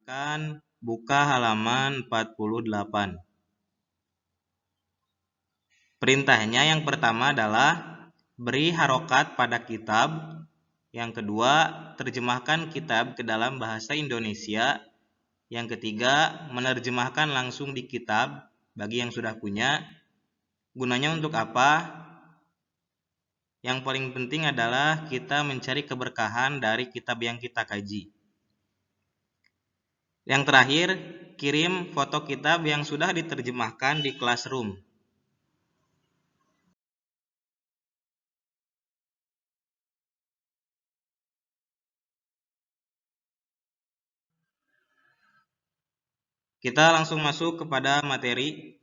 Silakan buka halaman 48. Perintahnya yang pertama adalah beri harokat pada kitab. Yang kedua, terjemahkan kitab ke dalam bahasa Indonesia. Yang ketiga, menerjemahkan langsung di kitab bagi yang sudah punya. Gunanya untuk apa? Yang paling penting adalah kita mencari keberkahan dari kitab yang kita kaji. Yang terakhir, kirim foto kitab yang sudah diterjemahkan di Classroom. Kita langsung masuk kepada materi.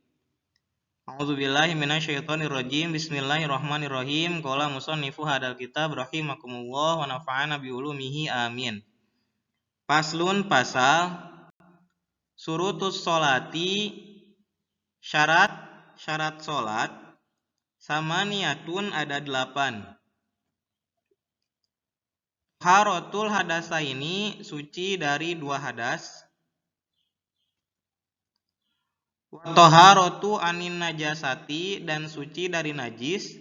A'udzubillahi minasyaitonirrajim. Bismillahirrahmanirrahim. Qala musannifu hadal kitab rahimakumullah wa nafa'ana bi ulumihi amin. Paslun pasal surutus sholati, syarat sholat, samaniyatun ada 8. Harotul hadasa ini suci dari 2 hadas. Toharotu anin najasati dan suci dari najis.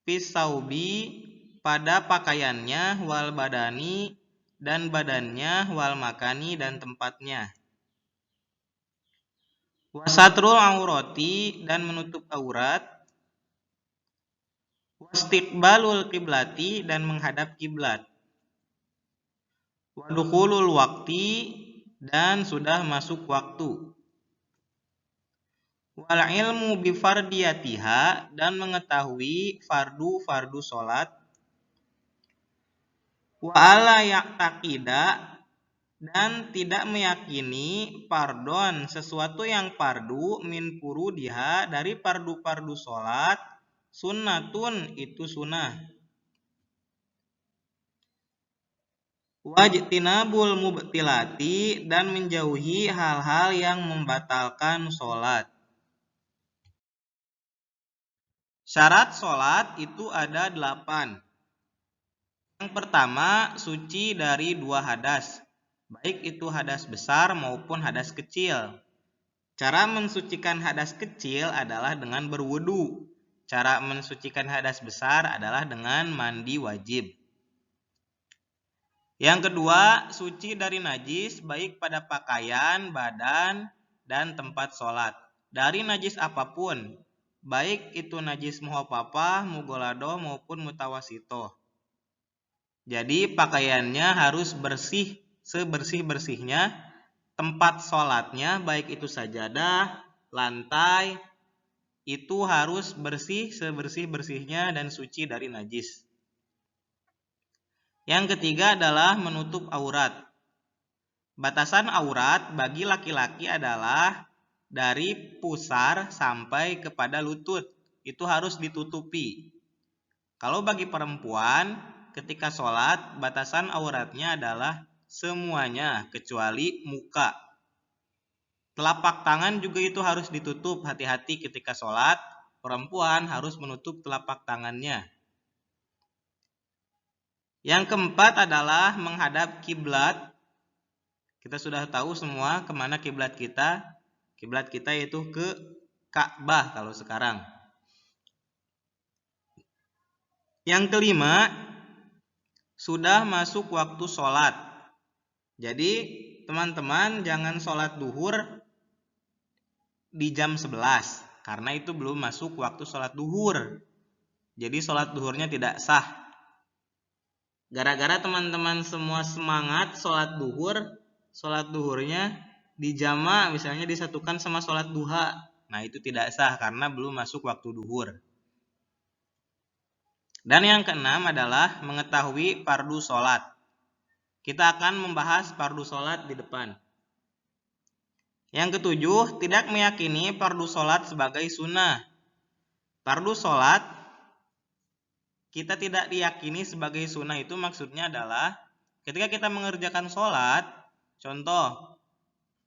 Pisaubi pada pakaiannya, wal badani dan badannya, wal makani dan tempatnya. Wasatrul aurati dan menutup aurat. Wastiqbalul kiblati dan menghadap kiblat. Wadukhulul wakti dan sudah masuk waktu. Wal ilmu bifardiyatiha dan mengetahui fardu sholat. Wa ala ya'taqida dan tidak meyakini pardon sesuatu yang fardu min furudiha dari fardu sholat. Sunnatun itu sunnah. Wajtinabul mubtilati dan menjauhi hal-hal yang membatalkan sholat. Syarat sholat itu ada 8. Yang pertama, suci dari 2 hadas, baik itu hadas besar maupun hadas kecil. Cara mensucikan hadas kecil adalah dengan berwudu. Cara mensucikan hadas besar adalah dengan mandi wajib. Yang kedua, suci dari najis baik pada pakaian, badan, dan tempat sholat. Dari najis apapun, baik itu najis muhafafah, mugolado maupun mutawasito. Jadi pakaiannya harus bersih sebersih-bersihnya. Tempat sholatnya baik itu sajadah, lantai, itu harus bersih sebersih-bersihnya dan suci dari najis. Yang ketiga adalah menutup aurat. Batasan aurat bagi laki-laki adalah dari pusar sampai kepada lutut. Itu harus ditutupi. Kalau bagi perempuan, ketika sholat, batasan auratnya adalah semuanya kecuali muka. Telapak tangan juga itu harus ditutup. Hati-hati ketika sholat, perempuan harus menutup telapak tangannya. Yang keempat adalah menghadap kiblat. Kita sudah tahu semua kemana kiblat kita. Kiblat kita yaitu ke Ka'bah kalau sekarang. Yang kelima, sudah masuk waktu sholat. Jadi teman-teman jangan sholat duhur di jam 11 karena itu belum masuk waktu sholat duhur. Jadi sholat duhurnya tidak sah. Gara-gara teman-teman semua semangat sholat duhurnya dijama, misalnya disatukan sama sholat duha. Nah itu tidak sah karena belum masuk waktu duhur. Dan yang keenam adalah mengetahui fardu sholat. Kita akan membahas fardu sholat di depan. Yang ketujuh, tidak meyakini fardu sholat sebagai sunnah. Fardu sholat kita tidak diyakini sebagai sunnah itu maksudnya adalah ketika kita mengerjakan sholat, contoh,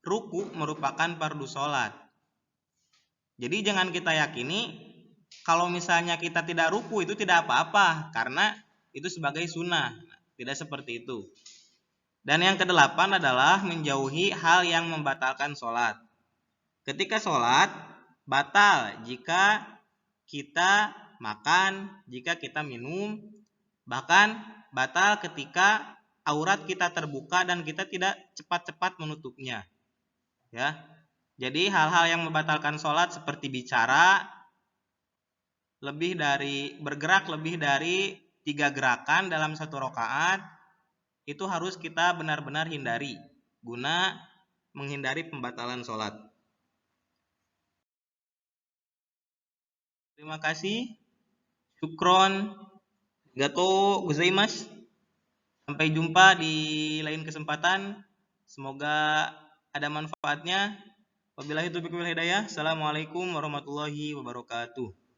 ruku merupakan fardu sholat. Jadi jangan kita yakini kalau misalnya kita tidak ruku itu tidak apa-apa karena itu sebagai sunnah. Tidak seperti itu. Dan yang kedelapan adalah menjauhi hal yang membatalkan sholat. Ketika sholat, batal jika kita makan, jika kita minum, bahkan batal ketika aurat kita terbuka dan kita tidak cepat-cepat menutupnya. Ya, jadi hal-hal yang membatalkan sholat seperti bicara, bergerak lebih dari 3 gerakan dalam satu rakaat, itu harus kita benar-benar hindari guna menghindari pembatalan sholat. Terima kasih. Syukron. Gato gozaimasu. Sampai jumpa di lain kesempatan. Semoga ada manfaatnya. Wabillahi taufiq wal hidayah. Assalamualaikum warahmatullahi wabarakatuh.